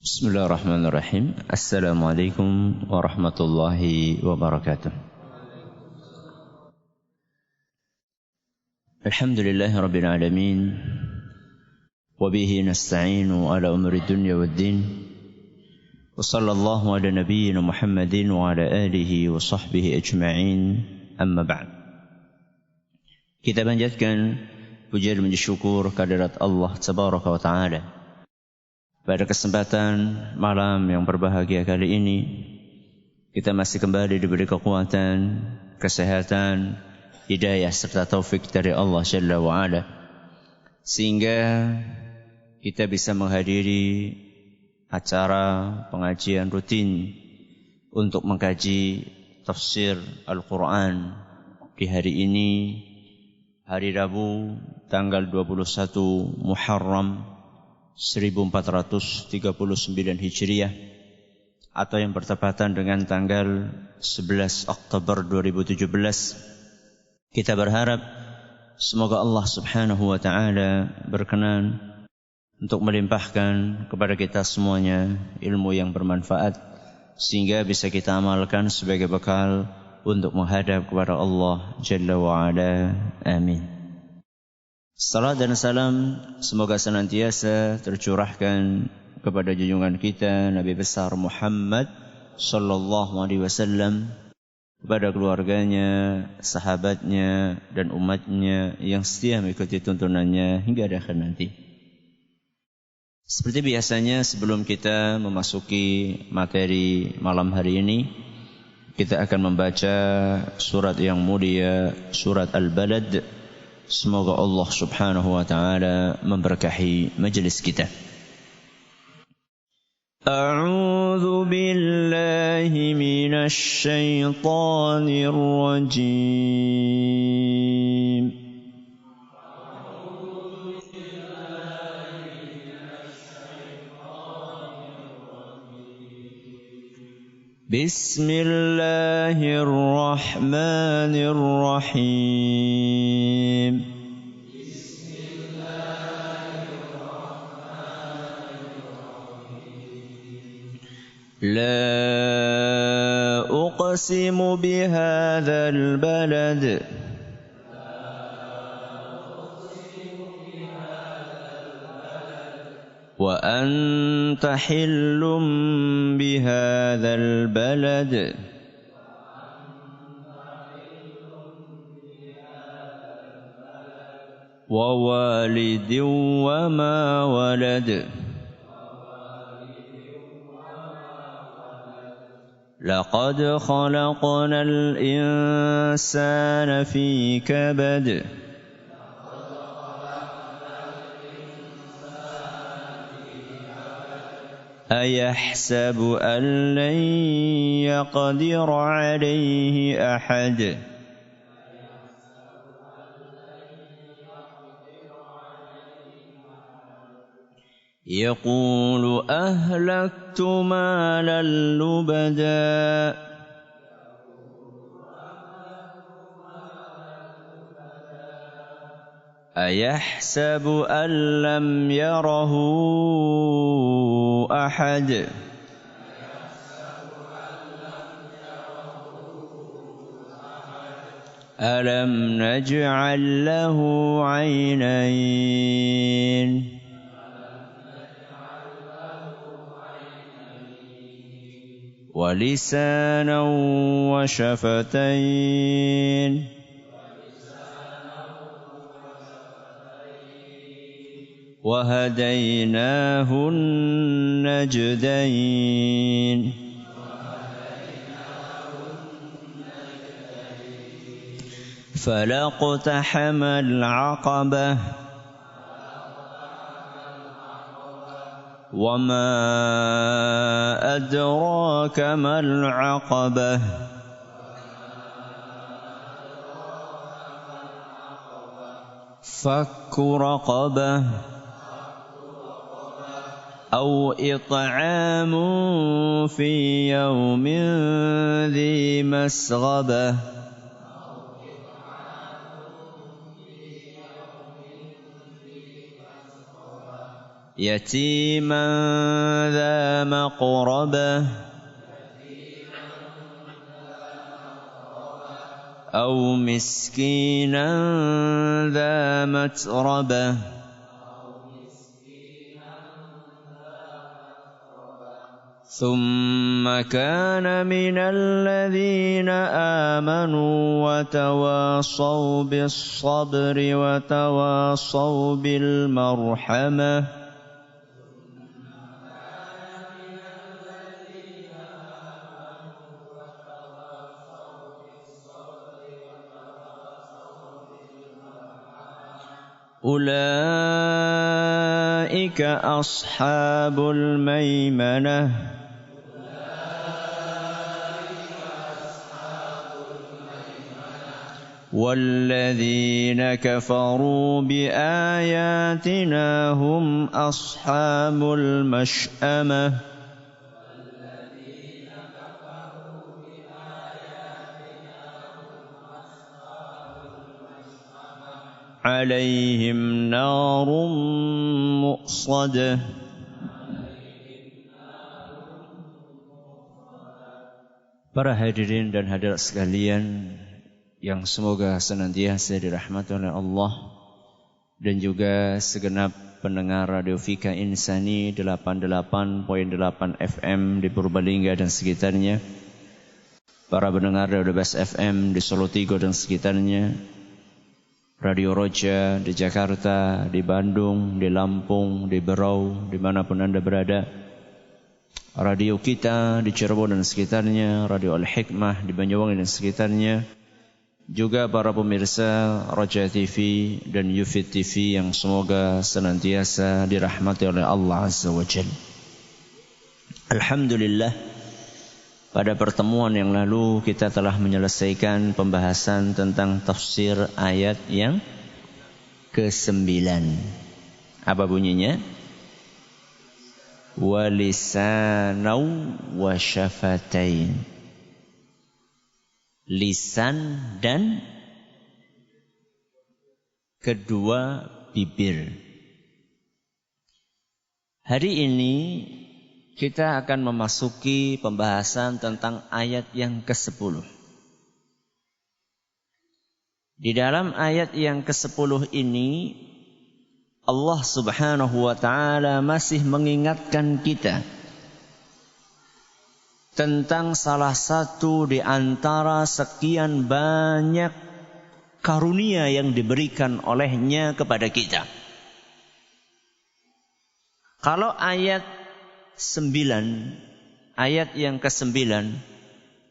Bismillahirrahmanirrahim. Assalamualaikum warahmatullahi wabarakatuh. Alhamdulillahi rabbil alamin. Wabihi nasta'inu ala umri dunya waddin. Wa sallallahu ala nabiyyina Muhammadin wa ala alihi wa sahbihi ajma'in. Amma ba'd. Kita panjatkan puji dan syukur kehadirat Allah Tabaraka wa Ta'ala. Pada kesempatan malam yang berbahagia kali ini, kita masih kembali diberi kekuatan, kesehatan, hidayah serta taufik dari Allah Jalla wa'ala, sehingga kita bisa menghadiri acara pengajian rutin untuk mengkaji tafsir Al-Quran di hari ini, hari Rabu tanggal 21 Muharram 1439 Hijriah, atau yang bertepatan dengan tanggal 11 Oktober 2017. Kita berharap semoga Allah Subhanahu wa Ta'ala berkenan untuk melimpahkan kepada kita semuanya ilmu yang bermanfaat, sehingga bisa kita amalkan sebagai bekal untuk menghadap kepada Allah Jalla wa'ala. Amin. Salam dan salam semoga senantiasa tercurahkan kepada junjungan kita Nabi besar Muhammad sallallahu alaihi wasallam, kepada keluarganya, sahabatnya dan umatnya yang setia mengikuti tuntunannya hingga akhir nanti. Seperti biasanya, sebelum kita memasuki materi malam hari ini, kita akan membaca surat yang mulia, surat Al-Balad. Semoga Allah Subhanahu wa Ta'ala memberkahi majelis kita. A'udzu billahi minasy syaithanir rajim. Bismillahirrahmanirrahim. La uqsimu bihadzal balad wa anta hillum bihadzal balad wa walidin wa ma walad. Laqad khalaqnal insana fi kabad. Ayahsabu an lan yaqdir alayhi ahad. Yaqulu ahlaktu malan lubada. Ayahsabu an lam yarahu ahad. Alam naj'al lahu 'aynayn. ولسانا وشفتين وهديناه النجدين فلا اقتحم العقبة وما أدراك ما العقبة فك رقبة أو إطعام في يوم ذي مسغبة يتيما ذا مقربة أو مسكينا ذا متربة ثم كان من الذين آمنوا وتواصوا بالصبر وتواصوا بالمرحمة أولئك أصحاب الميمنة والذين كفروا بآياتنا هم أصحاب المشأمة عليهم نار مؤصدة. Para hadirin dan hadirat sekalian yang semoga senantiasa dirahmati oleh Allah dan juga segenap pendengar Radio Fika Insani 88.8 FM di Purbalingga dan sekitarnya, para pendengar Radio Bas FM di Solo Tigo dan sekitarnya, Radio Roja di Jakarta, di Bandung, di Lampung, di Berau, dimanapun Anda berada, radio kita di Cirebon dan sekitarnya, Radio Al-Hikmah di Banyuwangi dan sekitarnya, juga para pemirsa Roja TV dan Yufid TV yang semoga senantiasa dirahmati oleh Allah Azza wa Jalla. Alhamdulillah, pada pertemuan yang lalu kita telah menyelesaikan pembahasan tentang tafsir ayat yang ke-9. Apa bunyinya? Walisanau wa syafatain. Lisan dan kedua bibir. Hari ini kita akan memasuki pembahasan tentang ayat yang ke-10. Di dalam ayat yang ke-10 ini, Allah Subhanahu wa ta'ala masih mengingatkan kita tentang salah satu di antara sekian banyak karunia yang diberikan olehnya kepada kita. Kalau ayat 9, ayat yang ke-9,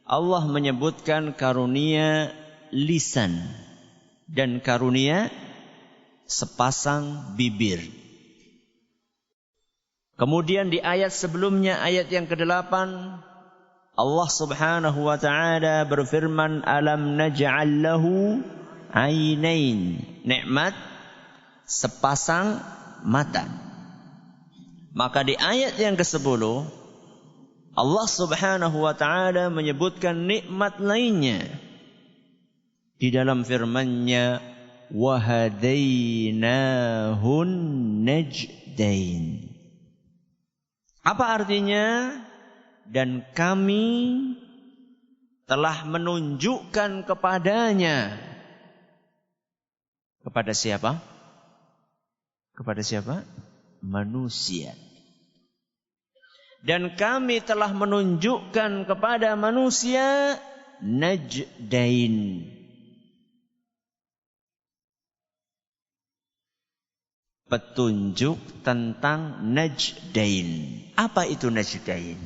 Allah menyebutkan karunia lisan dan karunia sepasang bibir. Kemudian di ayat sebelumnya, ayat yang ke-8, Allah Subhanahu wa ta'ala berfirman, alam naj'al lahu ainain, nikmat sepasang mata. Maka di ayat yang ke-10 Allah Subhanahu wa ta'ala menyebutkan nikmat lainnya di dalam firman-Nya, wahadainahun najdain. Apa artinya? Dan kami telah menunjukkan kepadanya. Kepada siapa? Kepada siapa? Manusia. Dan kami telah menunjukkan kepada manusia najdain, petunjuk tentang najdain. Apa itu najdain?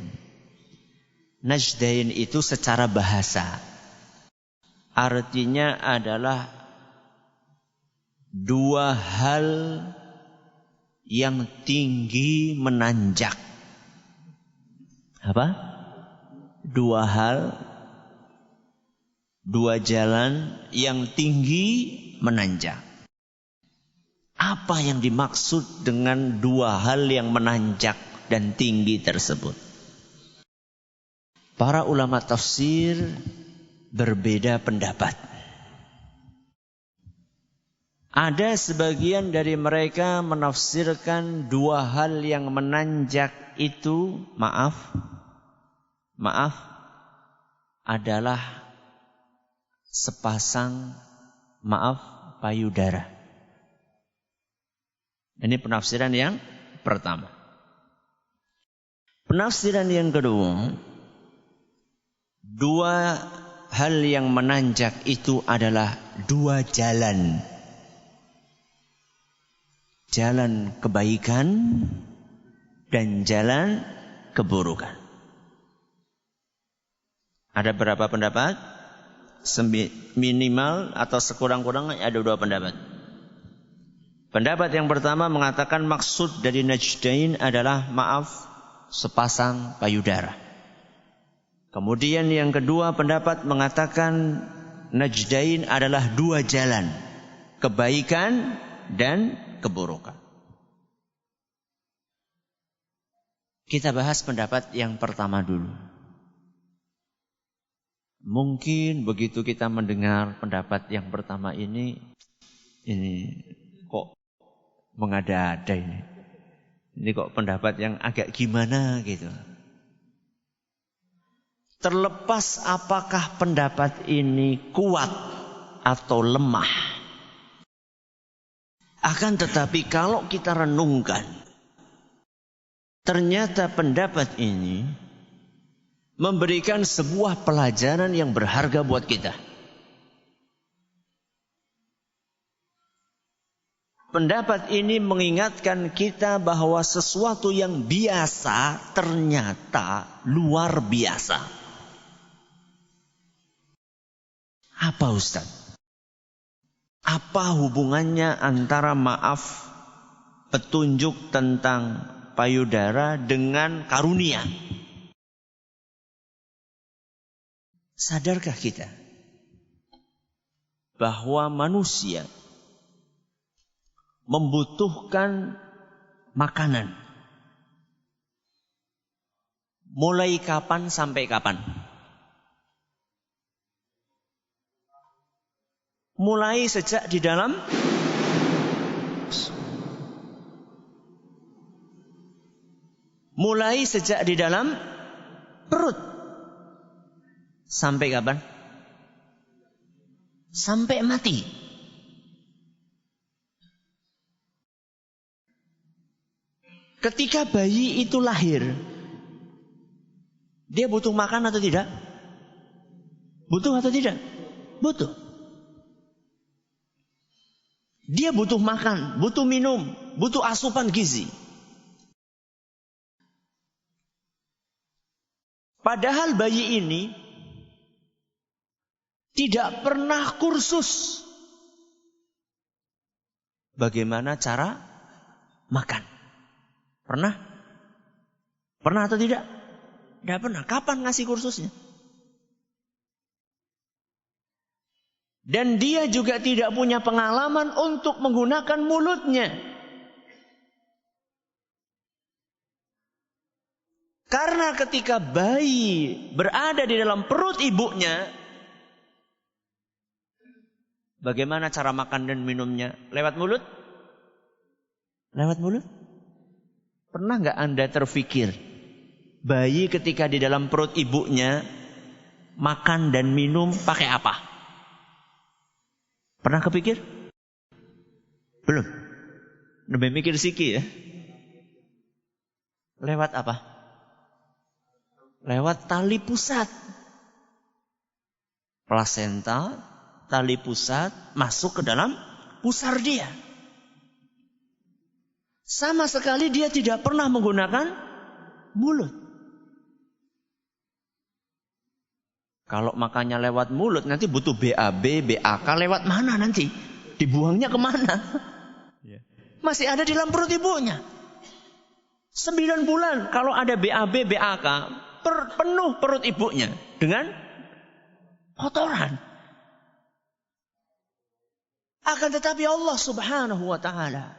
Najdain itu secara bahasa artinya adalah dua hal yang tinggi menanjak. Apa? Dua hal, dua jalan yang tinggi menanjak. Apa yang dimaksud dengan dua hal yang menanjak dan tinggi tersebut? Para ulama tafsir berbeda pendapat. Ada sebagian dari mereka menafsirkan dua hal yang menanjak itu, maaf, adalah sepasang, payudara. Ini penafsiran yang pertama. Penafsiran yang kedua, dua hal yang menanjak itu adalah dua jalan. Jalan kebaikan dan jalan keburukan. Ada berapa pendapat? Minimal atau sekurang-kurangnya ada dua pendapat. Pendapat yang pertama mengatakan maksud dari najdain adalah sepasang payudara. Kemudian yang kedua pendapat mengatakan najdain adalah dua jalan, kebaikan dan keburukan. Kita bahas pendapat yang pertama dulu. Mungkin begitu kita mendengar pendapat yang pertama ini kok mengada-ada ini. Ini kok pendapat yang agak gimana gitu. Terlepas apakah pendapat ini kuat atau lemah. Akan tetapi kalau kita renungkan, ternyata pendapat ini memberikan sebuah pelajaran yang berharga buat kita. Pendapat ini mengingatkan kita bahwa sesuatu yang biasa ternyata luar biasa. Apa Ustaz? Apa hubungannya antara petunjuk tentang payudara dengan karunia? Sadarkah kita bahwa manusia membutuhkan makanan? Mulai kapan sampai kapan? Mulai sejak di dalam perut. Sampai kapan? Sampai mati. Ketika bayi itu lahir, dia butuh makan atau tidak? Butuh atau tidak? Butuh. Dia butuh makan, butuh minum, butuh asupan gizi. Padahal bayi ini tidak pernah kursus bagaimana cara makan. Pernah? Pernah atau tidak? Tidak pernah. Kapan ngasih kursusnya? Dan dia juga tidak punya pengalaman untuk menggunakan mulutnya. Karena ketika bayi berada di dalam perut ibunya, bagaimana cara makan dan minumnya? Lewat mulut? Lewat mulut? Pernah nggak Anda terfikir, bayi ketika di dalam perut ibunya, makan dan minum pakai apa? Pernah kepikir? Belum? Lebih mikir siki ya? Lewat apa? Lewat tali pusat. Plasenta, tali pusat masuk ke dalam pusar dia. Sama sekali dia tidak pernah menggunakan mulut. Kalau makannya lewat mulut, nanti butuh BAB, BAK, lewat mana nanti? Dibuangnya kemana? Masih ada di dalam perut ibunya. 9 bulan kalau ada BAB, BAK, penuh perut ibunya dengan kotoran. Akan tetapi Allah Subhanahu wa ta'ala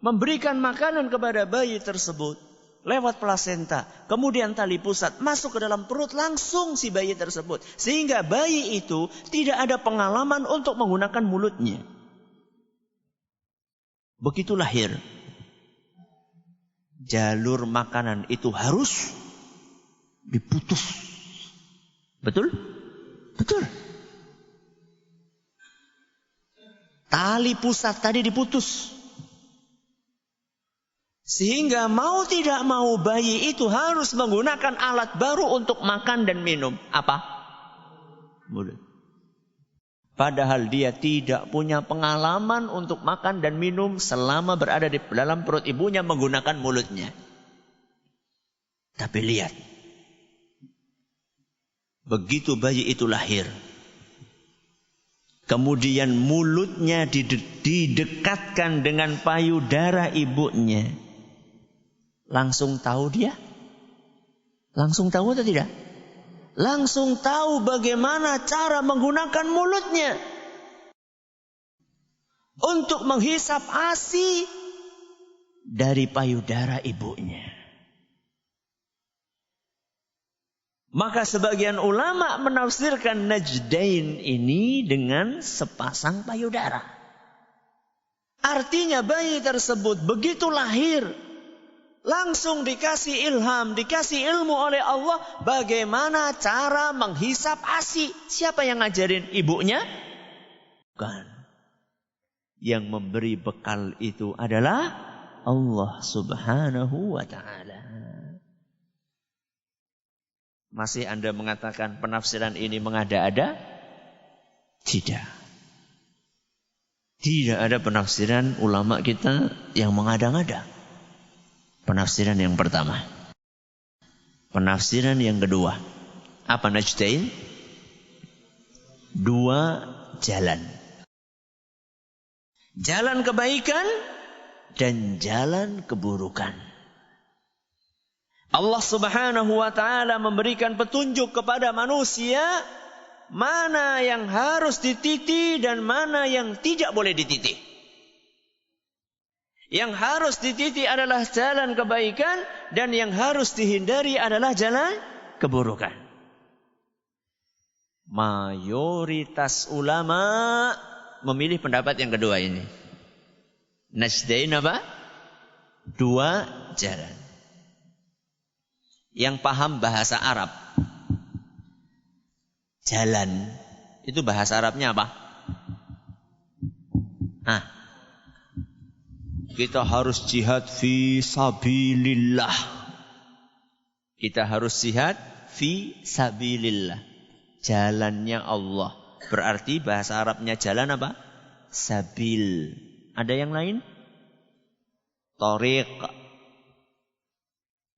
memberikan makanan kepada bayi tersebut lewat plasenta, kemudian tali pusat masuk ke dalam perut langsung si bayi tersebut, sehingga bayi itu tidak ada pengalaman untuk menggunakan mulutnya. begitu lahir, jalur makanan itu harus diputus. Betul? Betul. Tali pusat tadi diputus. Sehingga mau tidak mau bayi itu harus menggunakan alat baru untuk makan dan minum. Apa? Mulut. Padahal dia tidak punya pengalaman untuk makan dan minum selama berada di dalam perut ibunya menggunakan mulutnya. Tapi lihat. Begitu bayi itu lahir. Kemudian mulutnya didekatkan dengan payudara ibunya. Langsung tahu dia? Langsung tahu atau tidak? Langsung tahu bagaimana cara menggunakan mulutnya untuk menghisap ASI dari payudara ibunya. Maka sebagian ulama menafsirkan najdain ini dengan sepasang payudara. Artinya bayi tersebut begitu lahir langsung dikasih ilham, dikasih ilmu oleh Allah bagaimana cara menghisap ASI. Siapa yang ngajarin? Ibunya? Bukan. Yang memberi bekal itu adalah Allah Subhanahu wa ta'ala. Masih Anda mengatakan penafsiran ini mengada-ada? Tidak. Tidak ada penafsiran ulama kita yang mengada-ngada. Penafsiran yang pertama. Penafsiran yang kedua. Apa najdain? Dua jalan. Jalan kebaikan dan jalan keburukan. Allah Subhanahu wa ta'ala memberikan petunjuk kepada manusia mana yang harus dititi dan mana yang tidak boleh dititi. Yang harus dititi adalah jalan kebaikan dan yang harus dihindari adalah jalan keburukan. Mayoritas ulama memilih pendapat yang kedua ini. Najdain apa? Dua jalan. Yang paham bahasa Arab. Jalan. Itu bahasa Arabnya apa? Kita harus jihad fi sabilillah. Kita harus jihad fi sabilillah. Jalannya Allah. Berarti bahasa Arabnya jalan apa? Sabil. Ada yang lain? Thariq.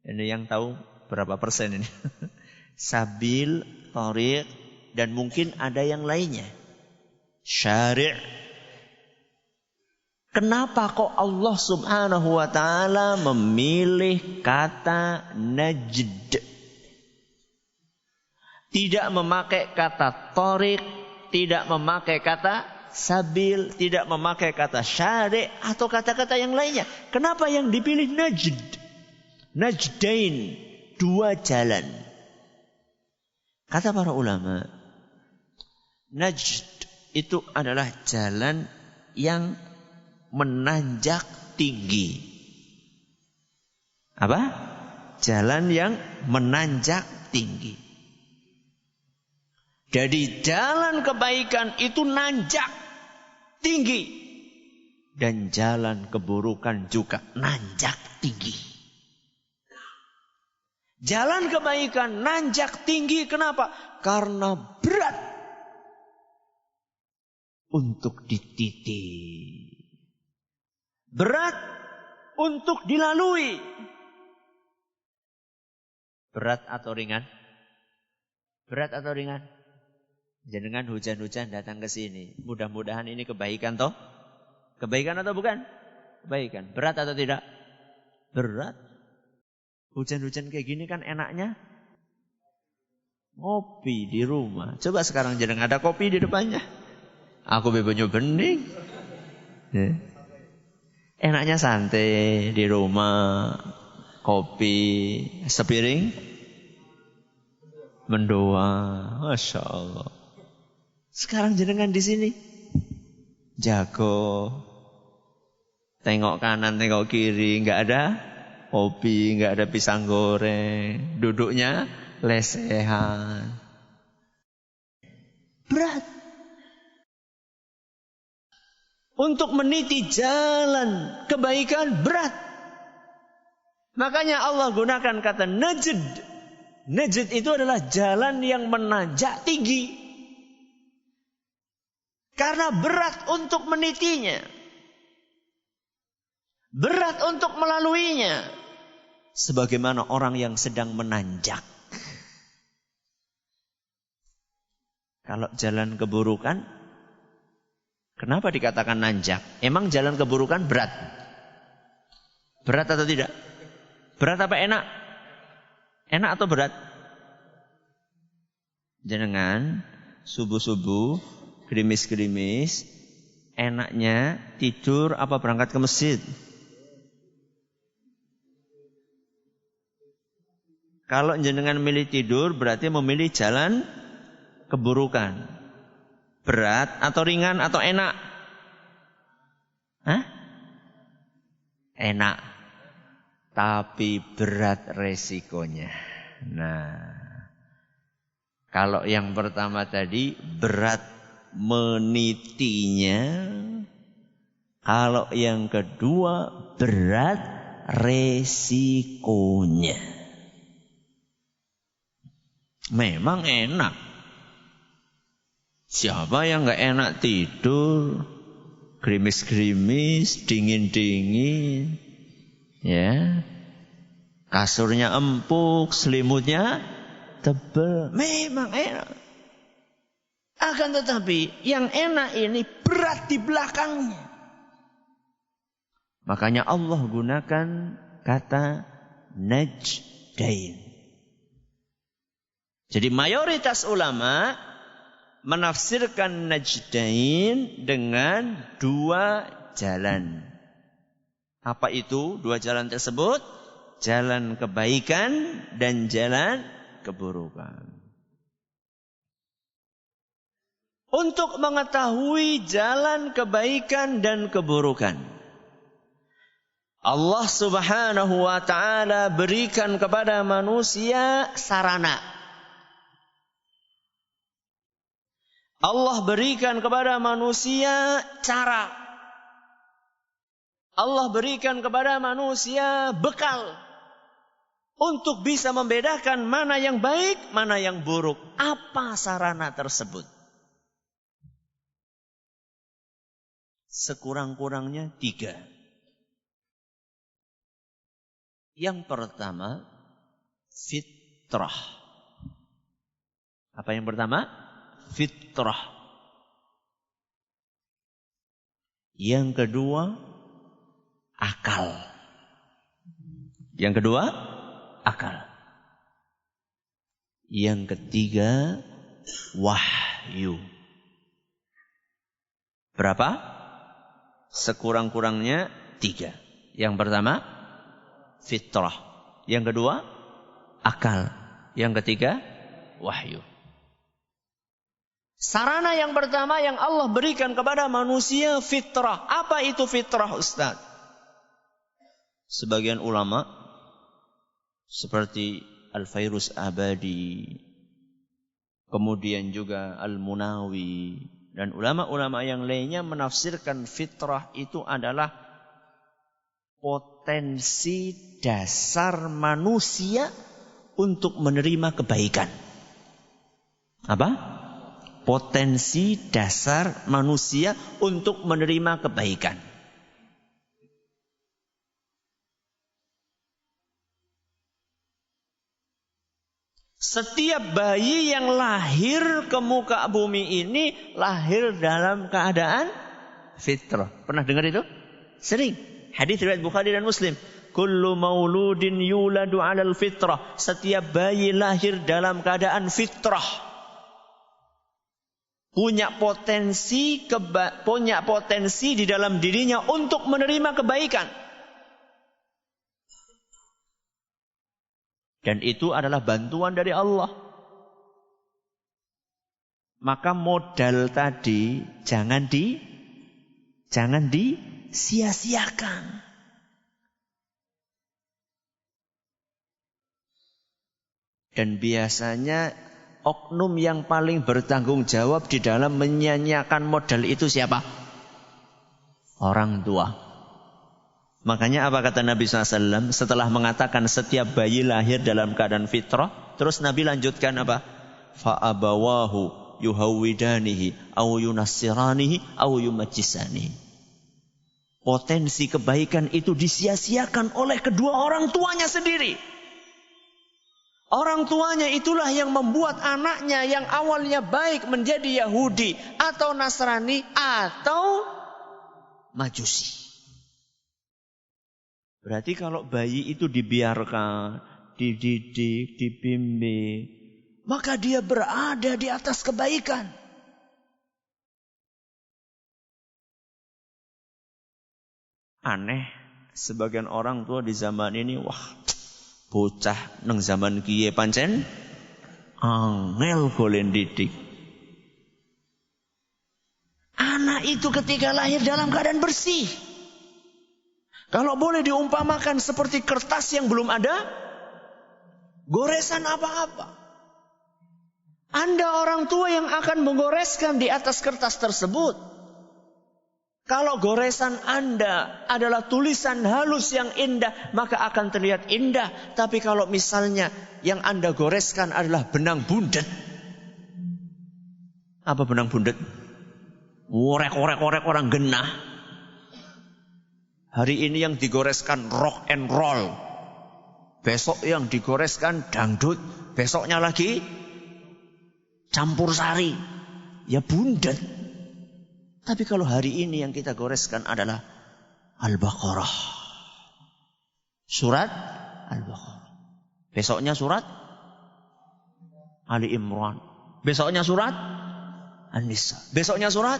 Ini yang tahu berapa persen ini? Sabil, thariq, dan mungkin ada yang lainnya. Syari'. Kenapa kok Allah Subhanahu wa ta'ala memilih kata najd? Tidak memakai kata thariq, tidak memakai kata sabil, tidak memakai kata syari' atau kata-kata yang lainnya. Kenapa yang dipilih najd? Najdain, dua jalan. Kata para ulama, najd itu adalah jalan yang menanjak tinggi. Apa? Jalan yang menanjak tinggi. Jadi jalan kebaikan itu nanjak tinggi. Dan jalan keburukan juga nanjak tinggi. Jalan kebaikan nanjak tinggi, kenapa? Karena berat untuk dititi. Berat untuk dilalui. Berat atau ringan? Berat atau ringan? Jangan hujan-hujan datang ke sini. Mudah-mudahan ini kebaikan toh? Kebaikan atau bukan? Kebaikan. Berat atau tidak? Berat. Hujan-hujan kayak gini kan enaknya ngopi di rumah. Coba sekarang jangan ada kopi di depannya. Aku bebanyo bening. Enaknya santai di rumah, kopi, sepiring, mendoa, Masya Allah. Sekarang jenengan di sini, jago. Tengok kanan, tengok kiri, nggak ada kopi, nggak ada pisang goreng. Duduknya lesehan. Berat. Untuk meniti jalan kebaikan berat. Makanya Allah gunakan kata najd. Najd itu adalah jalan yang menanjak tinggi. Karena berat untuk menitinya. Berat untuk melaluinya. Sebagaimana orang yang sedang menanjak. Kalau jalan keburukan, kenapa dikatakan nanjak? Emang jalan keburukan berat? Berat atau tidak? Berat apa enak? Enak atau berat? Jenengan subuh-subuh, gerimis-gerimis, enaknya tidur apa berangkat ke masjid? Kalau jenengan milih tidur berarti memilih jalan keburukan. Berat atau ringan atau enak? Hah? Enak. Tapi berat resikonya. Nah, kalau yang pertama tadi berat menitinya. Kalau yang kedua berat resikonya. Memang enak. Siapa yang gak enak tidur, gerimis-gerimis, dingin-dingin, ya, kasurnya empuk, selimutnya tebal, memang enak. Akan tetapi yang enak ini berat di belakangnya. Makanya Allah gunakan kata najdain. Jadi mayoritas ulama menafsirkan najdain dengan dua jalan. Apa itu dua jalan tersebut? Jalan kebaikan dan jalan keburukan. Untuk mengetahui jalan kebaikan dan keburukan, Allah Subhanahu wa ta'ala berikan kepada manusia sarana. Allah berikan kepada manusia cara. Allah berikan kepada manusia bekal untuk bisa membedakan mana yang baik, mana yang buruk. Apa sarana tersebut? Sekurang-kurangnya 3. Yang pertama, fitrah. Apa yang pertama? Fitrah. Yang kedua, akal. Yang kedua, akal. Yang ketiga, wahyu. Berapa? Sekurang-kurangnya 3. Yang pertama, fitrah. Yang kedua, akal. Yang ketiga, wahyu. Sarana yang pertama yang Allah berikan kepada manusia fitrah. Apa itu fitrah, Ustaz? Sebagian ulama seperti Al-Fairuz Abadi, kemudian juga Al-Munawi, dan ulama-ulama yang lainnya menafsirkan fitrah itu adalah potensi dasar manusia untuk menerima kebaikan. Apa? Potensi dasar manusia untuk menerima kebaikan. Setiap bayi yang lahir ke muka bumi ini lahir dalam keadaan fitrah. Pernah dengar itu? Sering. Hadis riwayat Bukhari dan Muslim. Kullu mauludin yuladu 'alal fitrah. Setiap bayi lahir dalam keadaan fitrah. Punya potensi di dalam dirinya untuk menerima kebaikan. Dan itu adalah bantuan dari Allah. Maka modal tadi jangan disia-siakan. Dan biasanya oknum yang paling bertanggung jawab di dalam menyanyiakan modal itu siapa? Orang tua. Makanya apa kata Nabi SAW setelah mengatakan setiap bayi lahir dalam keadaan fitrah, terus Nabi lanjutkan apa? Fa'abawahu yuhawwidanihi au yunassiranihi au yumajjisanihi. Potensi kebaikan itu disia-siakan oleh kedua orang tuanya sendiri. Orang tuanya itulah yang membuat anaknya yang awalnya baik menjadi Yahudi atau Nasrani atau Majusi. Berarti kalau bayi itu dibiarkan, dididik, dibimbing, maka dia berada di atas kebaikan. Aneh, sebagian orang tua di zaman ini, wah, bocah neng zaman kiye pancen angel golek didik. Anak itu ketika lahir dalam keadaan bersih. Kalau boleh diumpamakan seperti kertas yang belum ada goresan apa-apa. Anda orang tua yang akan menggoreskan di atas kertas tersebut. Kalau goresan Anda adalah tulisan halus yang indah, maka akan terlihat indah. Tapi kalau misalnya yang Anda goreskan adalah benang bundet. Apa benang bundet? Worek-worek orang genah. Hari ini yang digoreskan rock and roll. Besok yang digoreskan dangdut. Besoknya lagi campur sari. Ya bundet. Tapi kalau hari ini yang kita goreskan adalah Al-Baqarah. Surat Al-Baqarah. Besoknya surat Ali Imran. Besoknya surat An-Nisa. Besoknya surat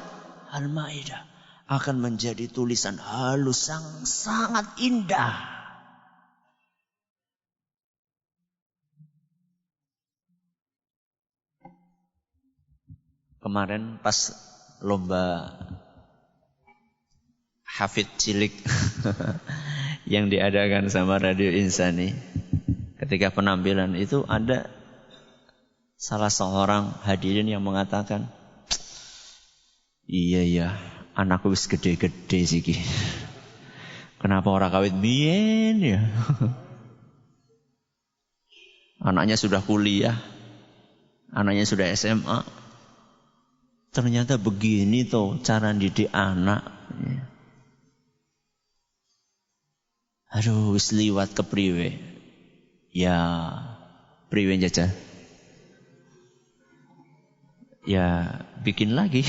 Al-Maidah. Akan menjadi tulisan halus yang sangat indah. Kemarin pas lomba hafid cilik yang diadakan sama Radio Insani, ketika penampilan itu ada salah seorang hadirin yang mengatakan, iya anakku wis gede-gede sih ki. Kenapa orang kawit biyen ya? Anaknya sudah kuliah, anaknya sudah SMA. Ternyata begini tuh cara didik anak. Aduh, wis liwat ke priwe. Ya, priwe jajah. Ya, bikin lagi.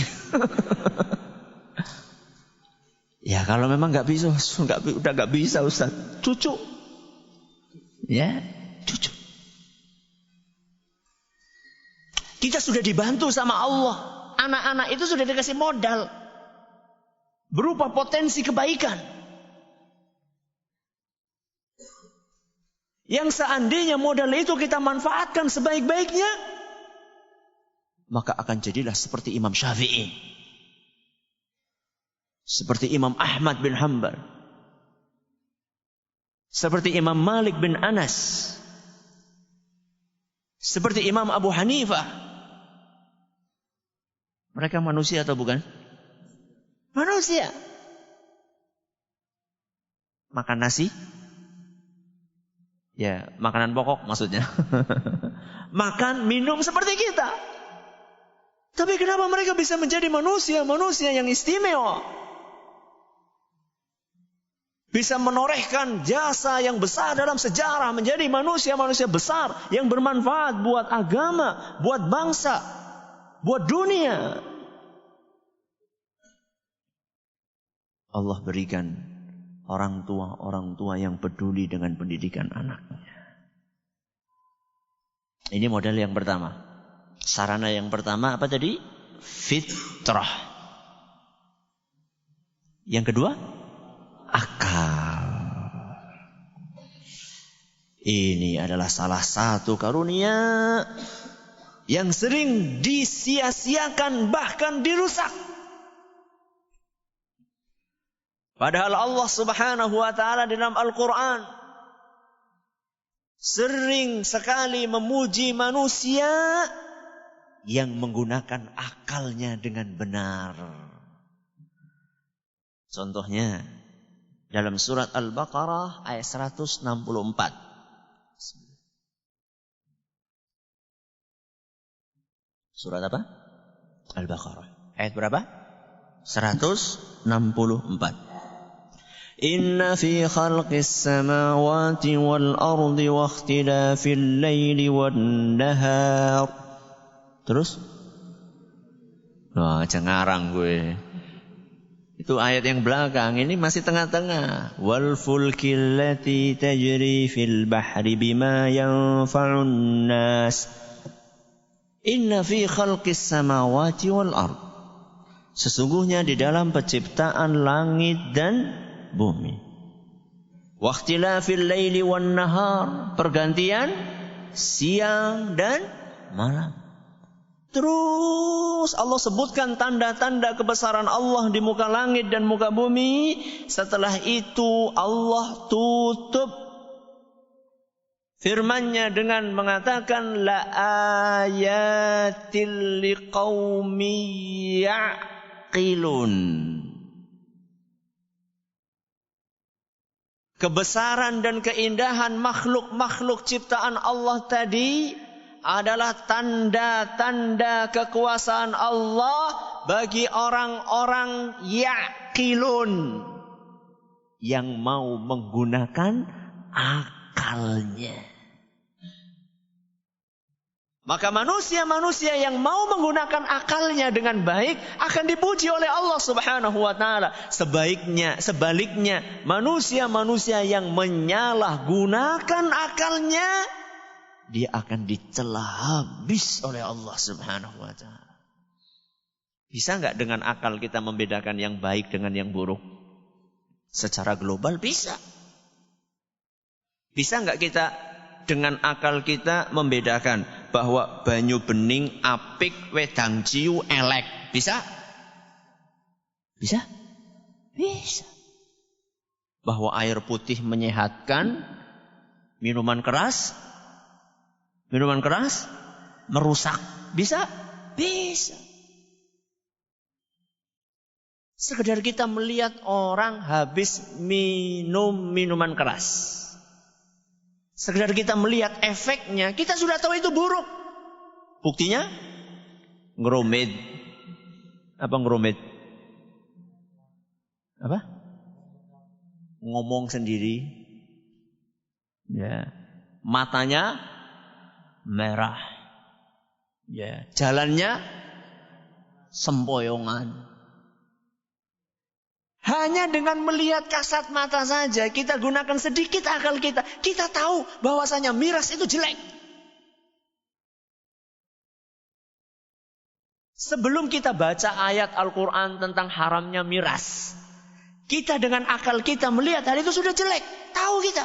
Ya, kalau memang nggak bisa, udah nggak bisa Ustaz. Cucu. Ya, cucu. Kita sudah dibantu sama Allah. Anak-anak itu sudah dikasih modal berupa potensi kebaikan yang seandainya modal itu kita manfaatkan sebaik-baiknya, maka akan jadilah seperti Imam Syafi'i, seperti Imam Ahmad bin Hanbal, seperti Imam Malik bin Anas, seperti Imam Abu Hanifah. Mereka manusia atau bukan? Manusia. Makan nasi? Ya, makanan pokok maksudnya. Makan, minum seperti kita. Tapi kenapa mereka bisa menjadi manusia yang istimewa? Bisa menorehkan jasa yang besar dalam sejarah, menjadi manusia besar yang bermanfaat buat agama, buat bangsa, buat dunia. Allah berikan orang tua yang peduli dengan pendidikan anaknya. Ini modal yang pertama. Sarana yang pertama apa tadi? Fitrah. Yang kedua, akal. Ini adalah salah satu karunia yang sering disia-siakan bahkan dirusak Padahal Allah Subhanahu wa ta'ala dalam Al-Quran sering sekali memuji manusia yang menggunakan akalnya dengan benar. Contohnya dalam surat Al-Baqarah ayat 164. Surat apa? Al-Baqarah. Ayat berapa? 164. Inna fi khalqis samawati wal ardi wa ikhtilafil laili wan nahar. Terus? Wah, cengarang gue. Itu ayat yang belakang, ini masih tengah-tengah. Wal fulkil lati tajri fil bahri bima yanfa'un nas. Inna fi khalqis samawati wal ard. Sesungguhnya di dalam penciptaan langit dan bumi. Waqtilafil laili wan nahar, pergantian siang dan malam. Terus Allah sebutkan tanda-tanda kebesaran Allah di muka langit dan muka bumi. Setelah itu Allah tutup firman-Nya dengan mengatakan la ayatil liqaumi ya'qilun. Kebesaran dan keindahan makhluk-makhluk ciptaan Allah tadi adalah tanda-tanda kekuasaan Allah bagi orang-orang ya'qilun yang mau menggunakan akalnya. Maka manusia-manusia yang mau menggunakan akalnya dengan baik akan dipuji oleh Allah Subhanahu wa ta'ala. Sebaliknya, manusia-manusia yang menyalahgunakan akalnya, dia akan dicela habis oleh Allah Subhanahu wa ta'ala. Bisa nggak dengan akal kita membedakan yang baik dengan yang buruk? Secara global bisa. Bisa nggak kita dengan akal kita membedakan bahwa banyu bening apik wedang ciu elek? Bisa? Bisa? Bisa. Bahwa air putih menyehatkan, minuman keras merusak. Bisa? Bisa. Sekedar kita melihat orang habis minum minuman keras, sekedar kita melihat efeknya, kita sudah tahu itu buruk. Buktinya ngerumit. Apa ngerumit? Apa? Ngomong sendiri. Ya. Matanya merah. Ya, jalannya sempoyongan. Hanya dengan melihat kasat mata saja, kita gunakan sedikit akal kita, kita tahu bahwasanya miras itu jelek. Sebelum kita baca ayat Al-Quran tentang haramnya miras, kita dengan akal kita melihat hal itu sudah jelek, tahu kita.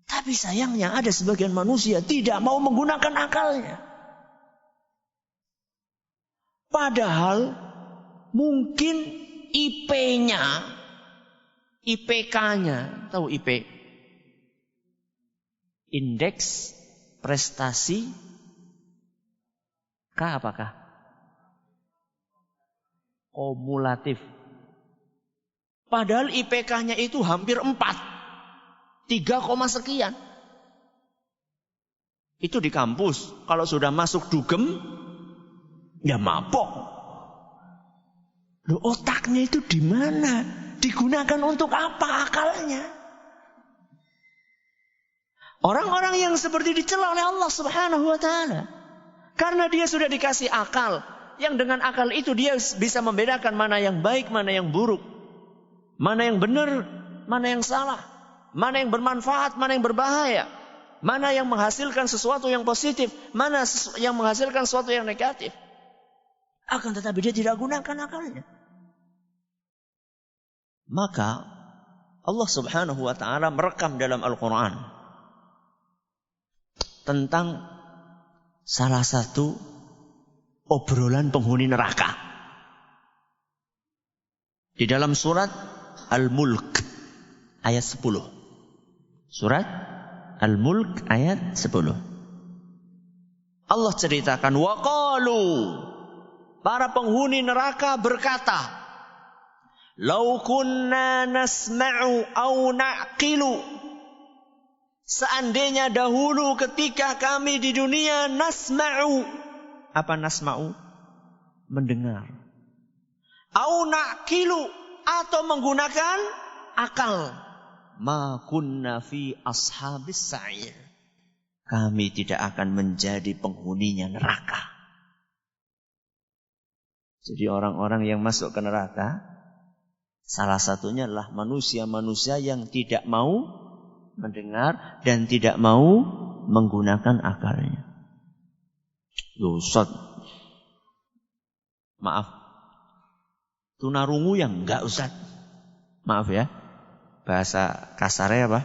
Tapi sayangnya ada sebagian manusia tidak mau menggunakan akalnya. Padahal mungkin IP-nya, IPK-nya, tahu IP? Indeks prestasi K apakah? Kumulatif. Padahal IPK-nya itu hampir 4. 3, sekian. Itu di kampus. Kalau sudah masuk dugem, ya mabok. Loh, otaknya itu di mana? Digunakan untuk apa akalnya? Orang-orang yang seperti dicela oleh Allah Subhanahu wa ta'ala. Karena dia sudah dikasih akal. Yang dengan akal itu dia bisa membedakan mana yang baik, mana yang buruk. Mana yang benar, mana yang salah. Mana yang bermanfaat, mana yang berbahaya. Mana yang menghasilkan sesuatu yang positif, mana yang menghasilkan sesuatu yang negatif. Akan tetapi dia tidak gunakan akalnya. Maka Allah Subhanahu wa ta'ala merekam dalam Al-Quran tentang salah satu obrolan penghuni neraka. Di dalam surat Al-Mulk ayat 10. Surat Al-Mulk ayat 10. Allah ceritakan, waqalu, para penghuni neraka berkata, "Lau kunna nasma'u au na'qilu." Seandainya dahulu ketika kami di dunia nasma'u. Apa nasma'u? Mendengar. Au na'qilu, atau menggunakan akal. Ma kunna fi ashabis sa'ir. Kami tidak akan menjadi penghuninya neraka. Jadi orang-orang yang masuk ke neraka, salah satunya adalah manusia-manusia yang tidak mau mendengar dan tidak mau menggunakan akalnya. Loh Ustaz, maaf, tunarungu yang enggak Ustaz. Maaf ya, bahasa kasarnya apa?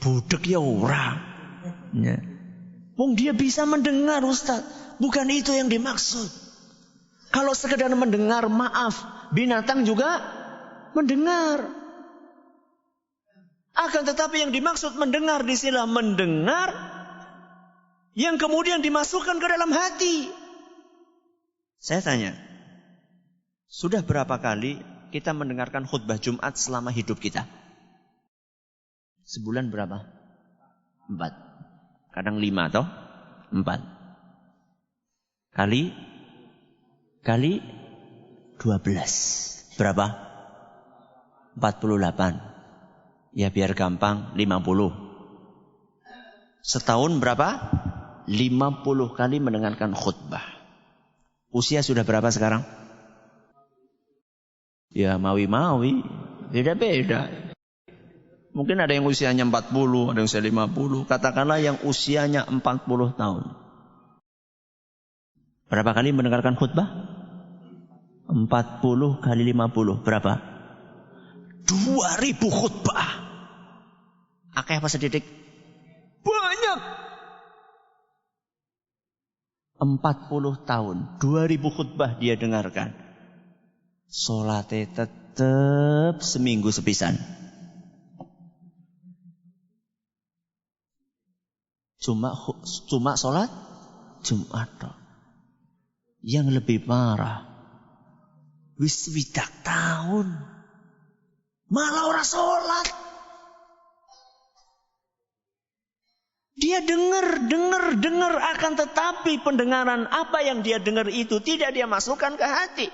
Budek ya ora. Ya. Wong dia bisa mendengar Ustaz. Bukan itu yang dimaksud. Kalau sekedar mendengar, maaf, binatang juga mendengar. Akan tetapi yang dimaksud mendengar di sini mendengar yang kemudian dimasukkan ke dalam hati. Saya tanya, sudah berapa kali kita mendengarkan khutbah Jumat selama hidup kita? Sebulan berapa? 4. Kadang 5 atau 4. Kali 12. Berapa? 48. Ya biar gampang, 50. Setahun berapa? 50 kali mendengarkan khutbah. Usia sudah berapa sekarang? Ya mawi-mawi, beda-beda. Mungkin ada yang usianya 40, ada yang usia 50. Katakanlah yang usianya 40 tahun. Berapa kali mendengarkan khutbah? 40 kali 50. Berapa? 2000 khutbah. Akeh apa sedikit? Banyak. 40 tahun. 2000 khutbah dia dengarkan. Salatnya tetap seminggu sepisan. Cuma sholat Jumat. Yang lebih parah, wis 20 tahun malah ora sholat. Dia dengar akan tetapi pendengaran apa yang dia dengar itu tidak dia masukkan ke hati.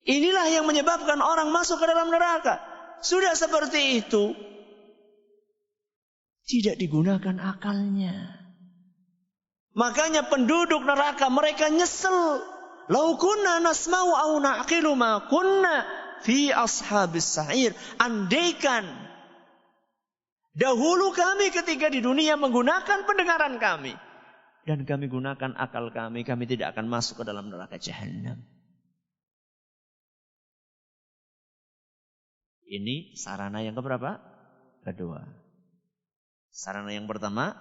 Inilah yang menyebabkan orang masuk ke dalam neraka. Sudah seperti itu, tidak digunakan akalnya. Makanya penduduk neraka mereka nyesel. Lau kunna nasma'u au na'qilu ma kunna fi ashabis sa'ir. Andaikan dahulu kami ketika di dunia menggunakan pendengaran kami dan kami gunakan akal kami tidak akan masuk ke dalam neraka jahanam. Ini sarana yang keberapa? Kedua. Sarana yang pertama,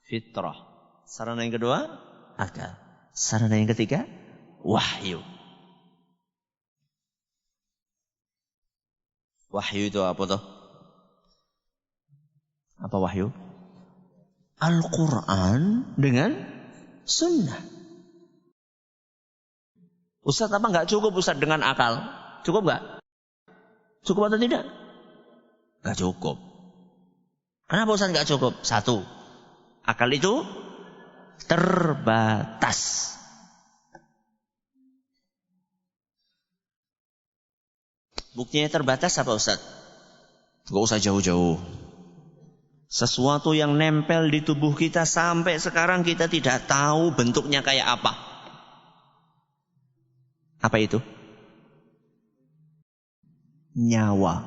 fitrah. Sarana yang kedua, akal. Sarana yang ketiga, wahyu. Wahyu itu apa toh? Apa wahyu? Al-Quran dengan sunnah. Ustaz apa enggak cukup Ustaz dengan akal? Cukup enggak? Cukup atau tidak? Enggak cukup. Kenapa Ustaz enggak cukup? Satu, akal itu terbatas. Buktinya terbatas apa Ustaz? Enggak usah jauh-jauh. Sesuatu yang nempel di tubuh kita sampai sekarang kita tidak tahu bentuknya kayak apa. Apa itu? Nyawa.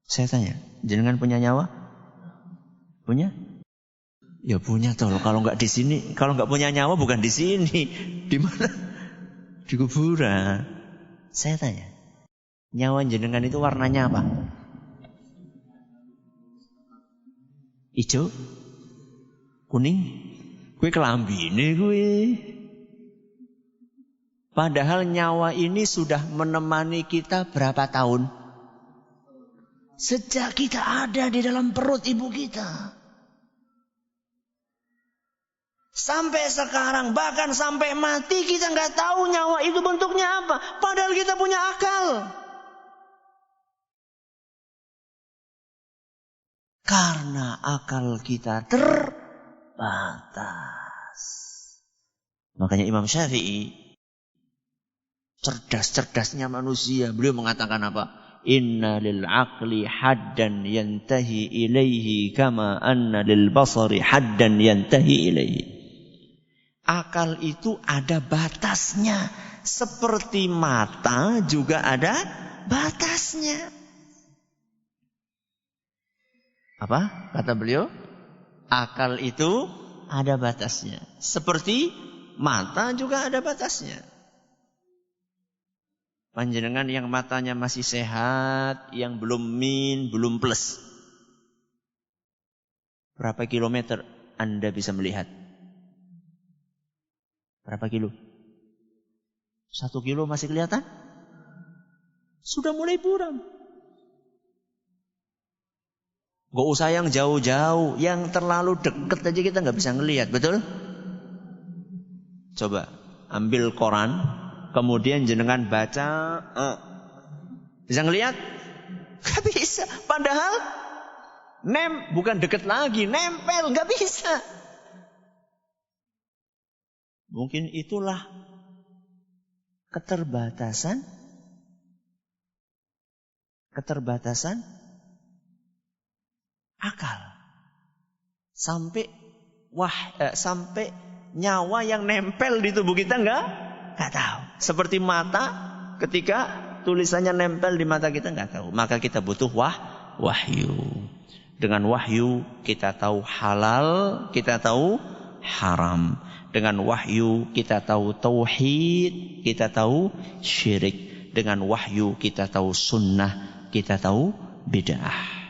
Saya tanya, jenengan punya nyawa? Punya? Ya punya toh. Kalau nggak di sini, kalau nggak punya nyawa bukan di sini. Di mana? Di kuburan. Saya tanya, nyawa jenengan itu warnanya apa? Ijo? Kuning? Kue kelambine kue. Padahal nyawa ini sudah menemani kita berapa tahun? Sejak kita ada di dalam perut ibu kita. Sampai sekarang, bahkan sampai mati kita nggak tahu nyawa itu bentuknya apa. Padahal kita punya akal. Karena akal kita terbatas. Makanya Imam Syafi'i, cerdas-cerdasnya manusia, beliau mengatakan apa? Inna lil aqli haddan yantahi ilaihi kama anna lil basari haddan yantahi ilaihi. Akal itu ada batasnya. Seperti mata juga ada batasnya. Apa kata beliau? Akal itu ada batasnya. Seperti mata juga ada batasnya. Panjenengan yang matanya masih sehat, yang belum min, belum plus. Berapa kilometer Anda bisa melihat? Berapa kilo? 1 kilo masih kelihatan? Sudah mulai buram. Gak usah yang jauh-jauh, yang terlalu dekat aja kita gak bisa ngelihat, betul? Coba ambil koran, kemudian jenengan baca, bisa ngelihat? Gak bisa. Padahal bukan dekat lagi, nempel, gak bisa. Mungkin itulah keterbatasan akal. Sampai nyawa yang nempel di tubuh kita nggak tahu. Seperti mata, ketika tulisannya nempel di mata kita nggak tahu. Maka kita butuh wahyu. Dengan wahyu kita tahu halal, kita tahu haram. Dengan wahyu kita tahu tauhid, kita tahu syirik. Dengan wahyu kita tahu sunnah, kita tahu bid'ah.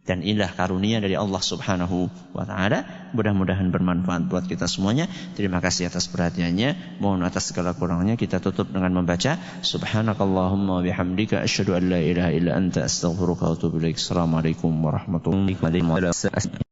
Dan inilah karunia dari Allah Subhanahu wa ta'ala. Mudah-mudahan bermanfaat buat kita semuanya. Terima kasih atas perhatiannya. Mohon atas segala kurangnya kita tutup dengan membaca Subhanakallahumma bihamdika asyhadu an la ilaha illa anta astaghfiruka wa atubu ilaik. Assalamualaikum warahmatullahi wabarakatuh.